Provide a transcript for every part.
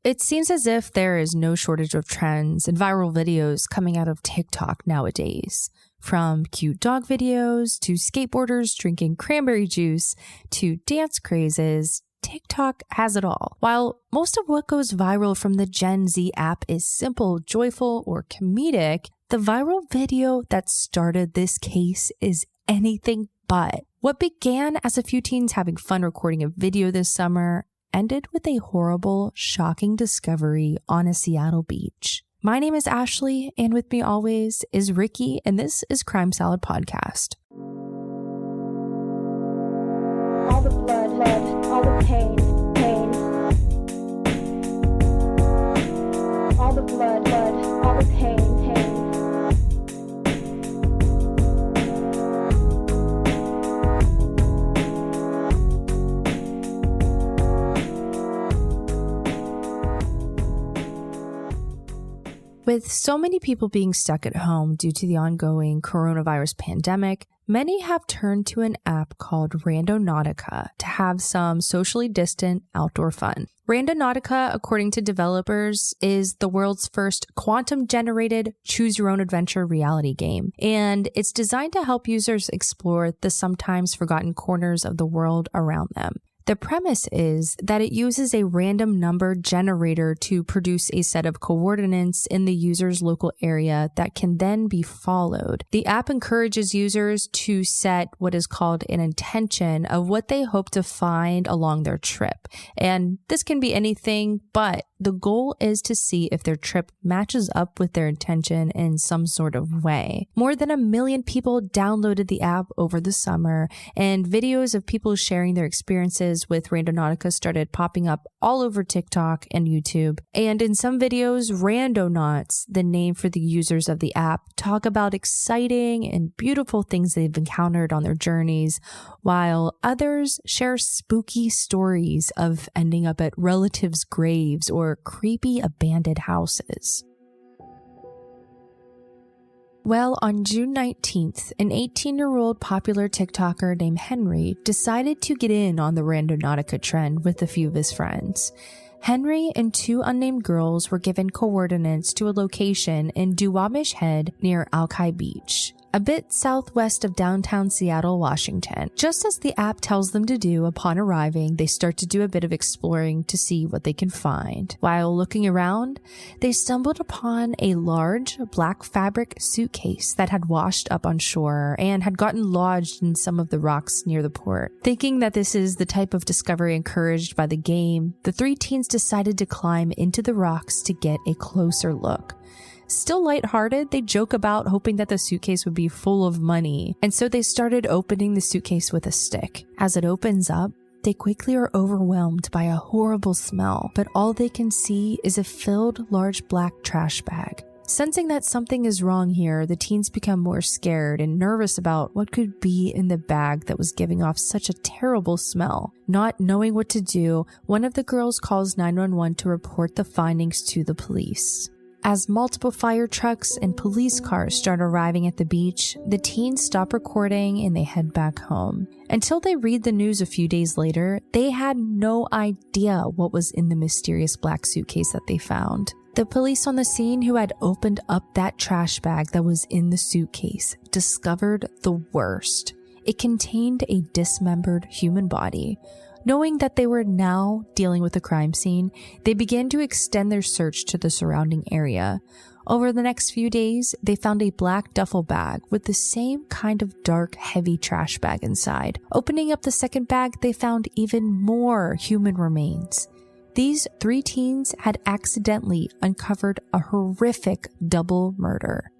It seems as if there is no shortage of trends and viral videos coming out of TikTok nowadays. From cute dog videos to skateboarders drinking cranberry juice to dance crazes, TikTok has it all. While most of what goes viral from the Gen Z app is simple, joyful, or comedic, the viral video that started this case is anything but. What began as a few teens having fun recording a video this summer ended with a horrible, shocking discovery on a Seattle beach. My name is Ashley, and with me always is Ricky, and this is Crime Salad Podcast. All the blood, all the pain. All the blood, all the pain. With so many people being stuck at home due to the ongoing coronavirus pandemic, many have turned to an app called Randonautica to have some socially distant outdoor fun. Randonautica, according to developers, is the world's first quantum-generated choose-your-own-adventure reality game, and it's designed to help users explore the sometimes forgotten corners of the world around them. The premise is that it uses a random number generator to produce a set of coordinates in the user's local area that can then be followed. The app encourages users to set what is called an intention of what they hope to find along their trip. And this can be anything, but the goal is to see if their trip matches up with their intention in some sort of way. More than 1 million people downloaded the app over the summer, and videos of people sharing their experiences with Randonautica started popping up all over TikTok and YouTube. And in some videos, Randonauts, the name for the users of the app, talk about exciting and beautiful things they've encountered on their journeys, while others share spooky stories of ending up at relatives' graves or creepy abandoned houses. Well, on June 19th, an 18-year-old popular TikToker named Henry decided to get in on the Randonautica trend with a few of his friends. Henry and 2 unnamed girls were given coordinates to a location in Duwamish Head near Alki Beach, a bit southwest of downtown Seattle, Washington. Just as the app tells them to do upon arriving, they start to do a bit of exploring to see what they can find. While looking around, they stumbled upon a large black fabric suitcase that had washed up on shore and had gotten lodged in some of the rocks near the port. Thinking that this is the type of discovery encouraged by the game, the 3 teens decided to climb into the rocks to get a closer look. Still lighthearted, they joke about hoping that the suitcase would be full of money, and so they started opening the suitcase with a stick. As it opens up, they quickly are overwhelmed by a horrible smell, but all they can see is a filled large black trash bag. Sensing that something is wrong here, the teens become more scared and nervous about what could be in the bag that was giving off such a terrible smell. Not knowing what to do, one of the girls calls 911 to report the findings to the police. As multiple fire trucks and police cars start arriving at the beach, the teens stop recording and they head back home. Until they read the news a few days later, they had no idea what was in the mysterious black suitcase that they found. The police on the scene, who had opened up that trash bag that was in the suitcase, discovered the worst. It contained a dismembered human body. Knowing that they were now dealing with a crime scene, they began to extend their search to the surrounding area. Over the next few days, they found a black duffel bag with the same kind of dark, heavy trash bag inside. Opening up the second bag, they found even more human remains. These 3 teens had accidentally uncovered a horrific double murder.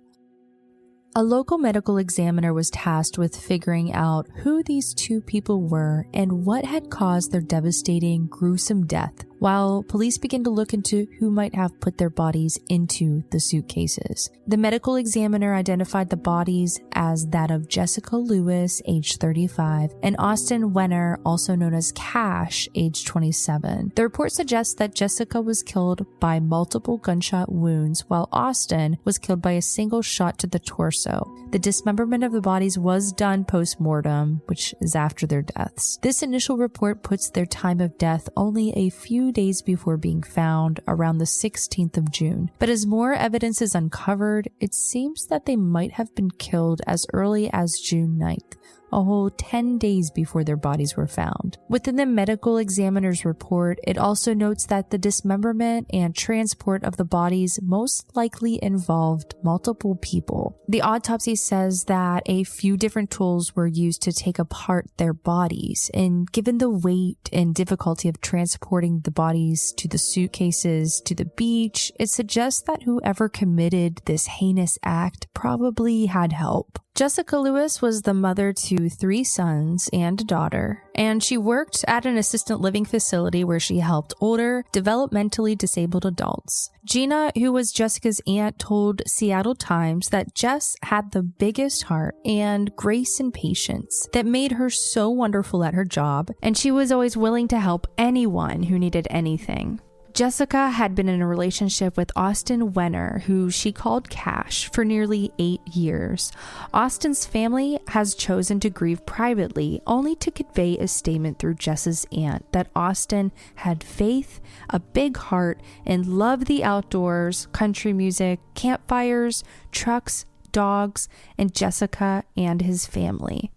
A local medical examiner was tasked with figuring out who these 2 people were and what had caused their devastating, gruesome death, while police began to look into who might have put their bodies into the suitcases. The medical examiner identified the bodies as that of Jessica Lewis, age 35, and Austin Wenner, also known as Cash, age 27. The report suggests that Jessica was killed by multiple gunshot wounds, while Austin was killed by a single shot to the torso. The dismemberment of the bodies was done post-mortem, which is after their deaths. This initial report puts their time of death only a few 2 days before being found around the 16th of June. But as more evidence is uncovered, it seems that they might have been killed as early as June 9th, a whole 10 days before their bodies were found. Within the medical examiner's report, it also notes that the dismemberment and transport of the bodies most likely involved multiple people. The autopsy says that a few different tools were used to take apart their bodies, and given the weight and difficulty of transporting the bodies to the suitcases to the beach, it suggests that whoever committed this heinous act probably had help. Jessica Lewis was the mother to 3 sons and a daughter, and she worked at an assisted living facility where she helped older, developmentally disabled adults. Gina, who was Jessica's aunt, told Seattle Times that Jess had the biggest heart and grace and patience that made her so wonderful at her job, and she was always willing to help anyone who needed anything. Jessica had been in a relationship with Austin Wenner, who she called Cash, for nearly 8 years. Austin's family has chosen to grieve privately, only to convey a statement through Jess's aunt that Austin had faith, a big heart, and loved the outdoors, country music, campfires, trucks, dogs, and Jessica and his family.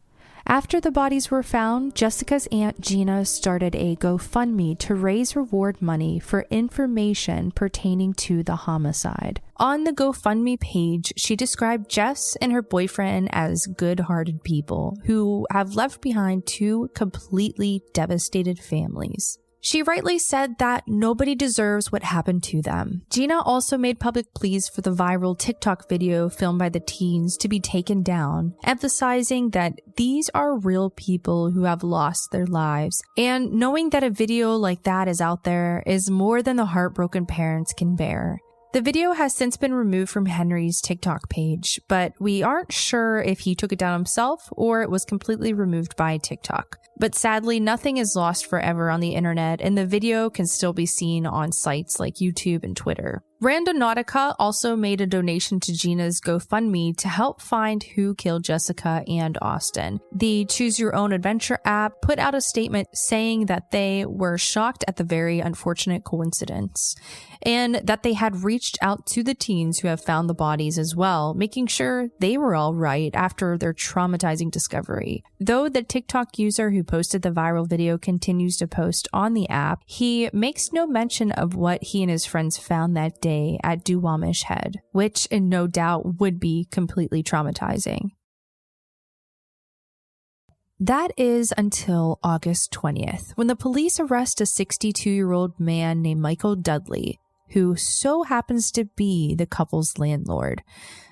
After the bodies were found, Jessica's aunt Gina started a GoFundMe to raise reward money for information pertaining to the homicide. On the GoFundMe page, she described Jess and her boyfriend as good-hearted people who have left behind 2 completely devastated families. She rightly said that nobody deserves what happened to them. Gina also made public pleas for the viral TikTok video filmed by the teens to be taken down, emphasizing that these are real people who have lost their lives. And knowing that a video like that is out there is more than the heartbroken parents can bear. The video has since been removed from Henry's TikTok page, but we aren't sure if he took it down himself or it was completely removed by TikTok. But sadly, nothing is lost forever on the internet, and the video can still be seen on sites like YouTube and Twitter. Randonautica also made a donation to Gina's GoFundMe to help find who killed Jessica and Austin. The Choose Your Own Adventure app put out a statement saying that they were shocked at the very unfortunate coincidence, and that they had reached out to the teens who have found the bodies as well, making sure they were all right after their traumatizing discovery. Though the TikTok user who posted the viral video continues to post on the app, he makes no mention of what he and his friends found that day at Duwamish Head, which no doubt would be completely traumatizing. That is until August 20th, when the police arrest a 62-year-old man named Michael Dudley, who so happens to be the couple's landlord.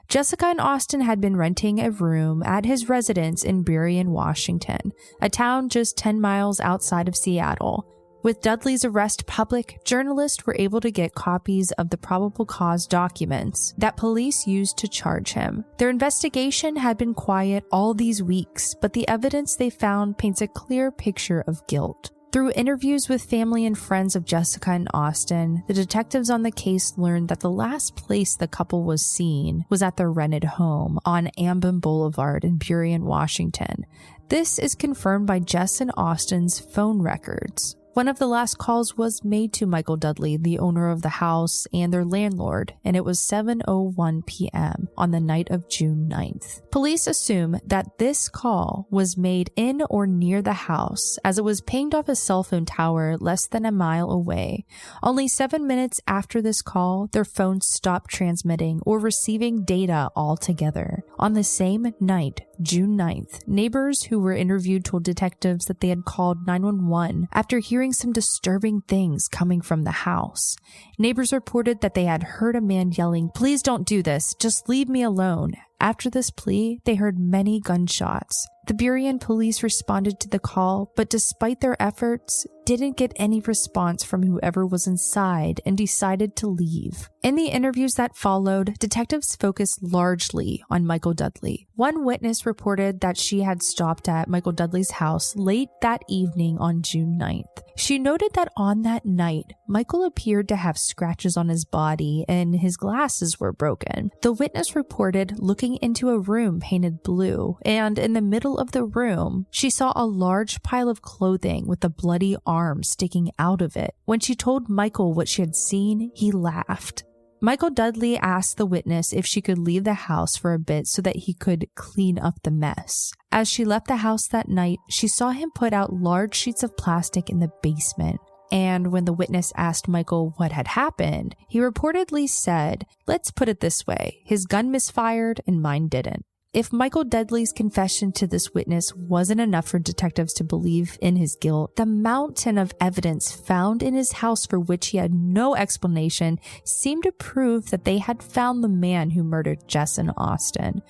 Jessica and Austin had been renting a room at his residence in Burien, Washington, a town just 10 miles outside of Seattle. With Dudley's arrest public, journalists were able to get copies of the probable cause documents that police used to charge him. Their investigation had been quiet all these weeks, but the evidence they found paints a clear picture of guilt. Through interviews with family and friends of Jessica and Austin, the detectives on the case learned that the last place the couple was seen was at their rented home on Ambin Boulevard in Burien, Washington. This is confirmed by Jess and Austin's phone records. One of the last calls was made to Michael Dudley, the owner of the house and their landlord, and it was 7:01 p.m. on the night of June 9th. Police assume that this call was made in or near the house, as it was pinged off a cell phone tower less than a mile away. Only 7 minutes after this call, their phones stopped transmitting or receiving data altogether. On the same night, June 9th, neighbors who were interviewed told detectives that they had called 911 after hearing some disturbing things coming from the house. Neighbors reported that they had heard a man yelling, "Please don't do this, just leave me alone." After this plea, they heard many gunshots. The Burien police responded to the call, but despite their efforts, didn't get any response from whoever was inside and decided to leave. In the interviews that followed, detectives focused largely on Michael Dudley. One witness reported that she had stopped at Michael Dudley's house late that evening on June 9th. She noted that on that night, Michael appeared to have scratches on his body and his glasses were broken. The witness reported looking into a room painted blue, and in the middle of the room, she saw a large pile of clothing with a bloody arm sticking out of it. When she told Michael what she had seen, he laughed. Michael Dudley asked the witness if she could leave the house for a bit so that he could clean up the mess. As she left the house that night, she saw him put out large sheets of plastic in the basement. And when the witness asked Michael what had happened, he reportedly said, "Let's put it this way, his gun misfired and mine didn't." If Michael Dudley's confession to this witness wasn't enough for detectives to believe in his guilt, the mountain of evidence found in his house for which he had no explanation seemed to prove that they had found the man who murdered Jess and Austin.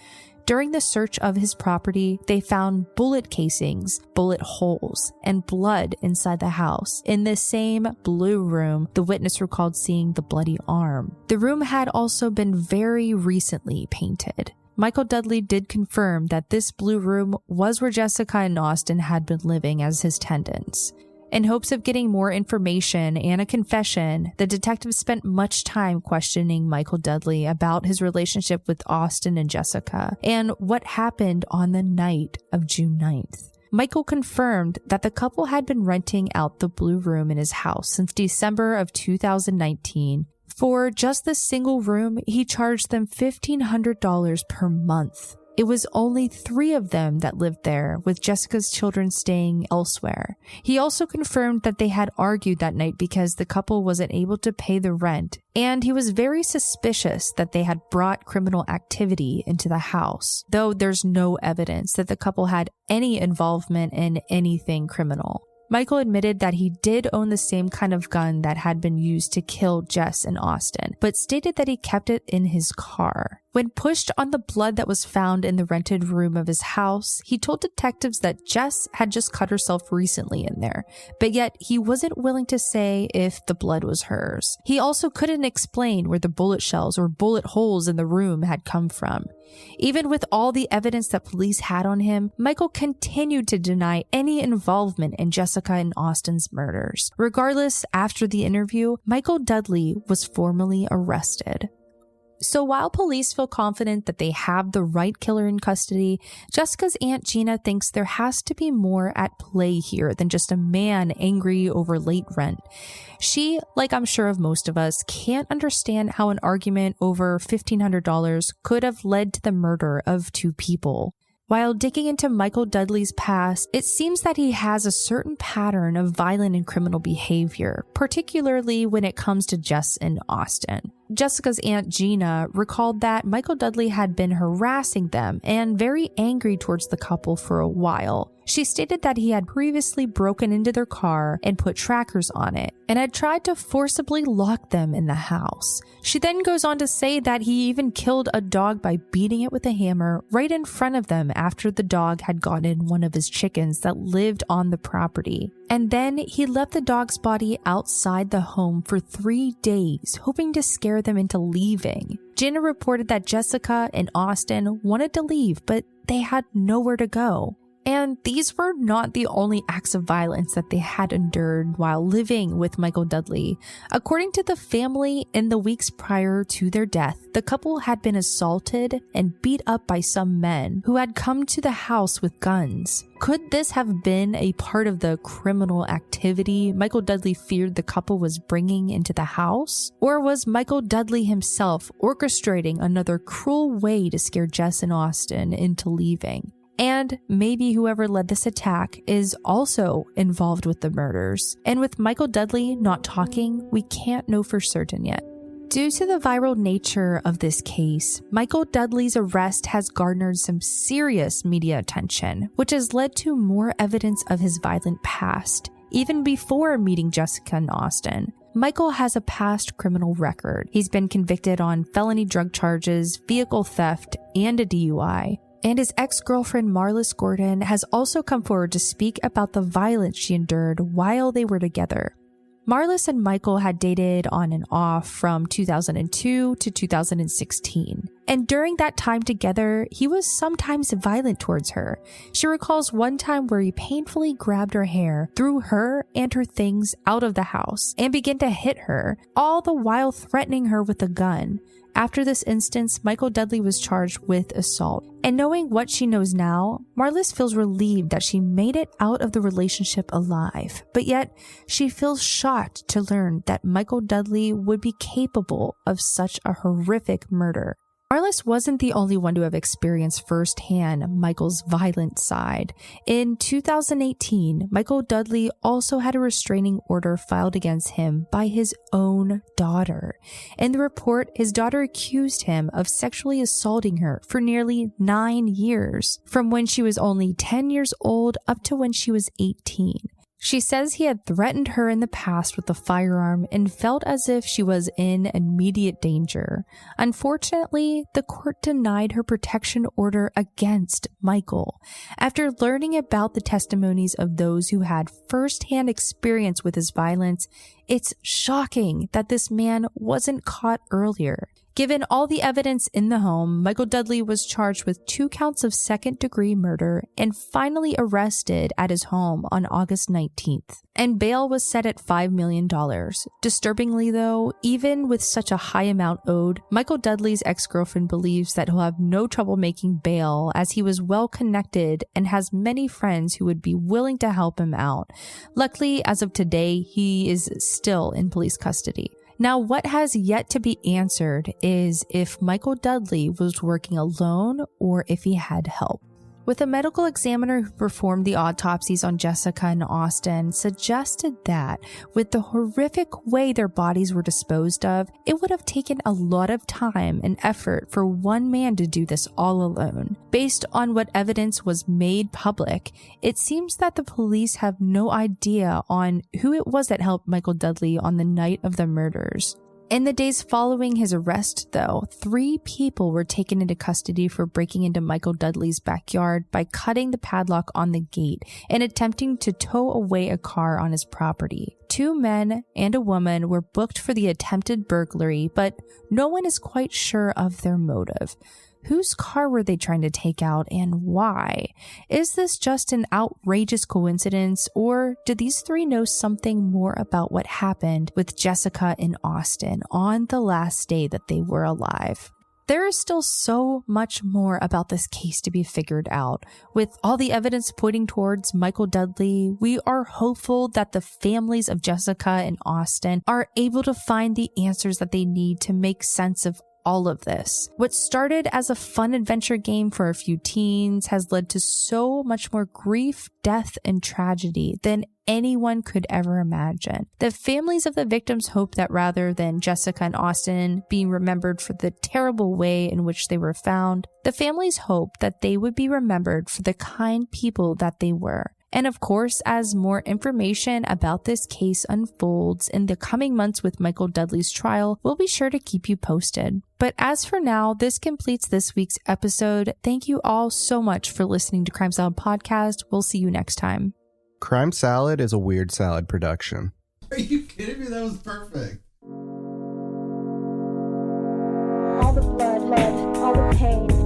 During the search of his property, they found bullet casings, bullet holes, and blood inside the house. In the same blue room, the witness recalled seeing the bloody arm. The room had also been very recently painted. Michael Dudley did confirm that this blue room was where Jessica and Austin had been living as his tenants. In hopes of getting more information and a confession, the detectives spent much time questioning Michael Dudley about his relationship with Austin and Jessica and what happened on the night of June 9th. Michael confirmed that the couple had been renting out the blue room in his house since December of 2019. For just the single room, he charged them $1,500 per month. It was only 3 of them that lived there, with Jessica's children staying elsewhere. He also confirmed that they had argued that night because the couple wasn't able to pay the rent, and he was very suspicious that they had brought criminal activity into the house, though there's no evidence that the couple had any involvement in anything criminal. Michael admitted that he did own the same kind of gun that had been used to kill Jess and Austin, but stated that he kept it in his car. When pushed on the blood that was found in the rented room of his house, he told detectives that Jess had just cut herself recently in there, but yet he wasn't willing to say if the blood was hers. He also couldn't explain where the bullet shells or bullet holes in the room had come from. Even with all the evidence that police had on him, Michael continued to deny any involvement in Jessica and Austin's murders. Regardless, after the interview, Michael Dudley was formally arrested. So while police feel confident that they have the right killer in custody, Jessica's Aunt Gina thinks there has to be more at play here than just a man angry over late rent. She, like I'm sure of most of us, can't understand how an argument over $1,500 could have led to the murder of 2 people. While digging into Michael Dudley's past, it seems that he has a certain pattern of violent and criminal behavior, particularly when it comes to Jess and Austin. Jessica's Aunt Gina recalled that Michael Dudley had been harassing them and very angry towards the couple for a while. She stated that he had previously broken into their car and put trackers on it, and had tried to forcibly lock them in the house. She then goes on to say that he even killed a dog by beating it with a hammer right in front of them after the dog had gotten one of his chickens that lived on the property. And then he left the dog's body outside the home for 3 days, hoping to scare them into leaving. Gina reported that Jessica and Austin wanted to leave, but they had nowhere to go. And these were not the only acts of violence that they had endured while living with Michael Dudley. According to the family, in the weeks prior to their death, the couple had been assaulted and beat up by some men who had come to the house with guns. Could this have been a part of the criminal activity Michael Dudley feared the couple was bringing into the house? Or was Michael Dudley himself orchestrating another cruel way to scare Jess and Austin into leaving? And maybe whoever led this attack is also involved with the murders. And with Michael Dudley not talking, we can't know for certain yet. Due to the viral nature of this case, Michael Dudley's arrest has garnered some serious media attention, which has led to more evidence of his violent past, even before meeting Jessica and Austin. Michael has a past criminal record. He's been convicted on felony drug charges, vehicle theft, and a DUI. And his ex-girlfriend Marlis Gordon has also come forward to speak about the violence she endured while they were together. Marlis and Michael had dated on and off from 2002 to 2016. And during that time together, he was sometimes violent towards her. She recalls one time where he painfully grabbed her hair, threw her and her things out of the house, and began to hit her, all the while threatening her with a gun. After this instance, Michael Dudley was charged with assault. And knowing what she knows now, Marlis feels relieved that she made it out of the relationship alive. But yet, she feels shocked to learn that Michael Dudley would be capable of such a horrific murder. Marlis wasn't the only one to have experienced firsthand Michael's violent side. In 2018, Michael Dudley also had a restraining order filed against him by his own daughter. In the report, his daughter accused him of sexually assaulting her for nearly 9 years, from when she was only 10 years old up to when she was 18. She says he had threatened her in the past with a firearm and felt as if she was in immediate danger. Unfortunately, the court denied her protection order against Michael. After learning about the testimonies of those who had firsthand experience with his violence, it's shocking that this man wasn't caught earlier. Given all the evidence in the home, Michael Dudley was charged with 2 counts of second-degree murder and finally arrested at his home on August 19th. And bail was set at $5 million. Disturbingly though, even with such a high amount owed, Michael Dudley's ex-girlfriend believes that he'll have no trouble making bail as he was well connected and has many friends who would be willing to help him out. Luckily, as of today, he is still in police custody. Now, what has yet to be answered is if Michael Dudley was working alone or if he had help. With a medical examiner who performed the autopsies on Jessica and Austin suggested that with the horrific way their bodies were disposed of, it would have taken a lot of time and effort for one man to do this all alone. Based on what evidence was made public, it seems that the police have no idea on who it was that helped Michael Dudley on the night of the murders. In the days following his arrest, though, 3 people were taken into custody for breaking into Michael Dudley's backyard by cutting the padlock on the gate and attempting to tow away a car on his property. 2 men and a woman were booked for the attempted burglary, but no one is quite sure of their motive. Whose car were they trying to take out and why? Is this just an outrageous coincidence, or did these 3 know something more about what happened with Jessica and Austin on the last day that they were alive? There is still so much more about this case to be figured out. With all the evidence pointing towards Michael Dudley, we are hopeful that the families of Jessica and Austin are able to find the answers that they need to make sense of all of this. What started as a fun adventure game for a few teens has led to so much more grief, death, and tragedy than anyone could ever imagine. The families of the victims hope that rather than Jessica and Austin being remembered for the terrible way in which they were found, the families hope that they would be remembered for the kind people that they were. And of course, as more information about this case unfolds in the coming months with Michael Dudley's trial, we'll be sure to keep you posted. But as for now, this completes this week's episode. Thank you all so much for listening to Crime Salad Podcast. We'll see you next time. Crime Salad is a Weird Salad production. Are you kidding me? That was perfect. All the blood, all the pain.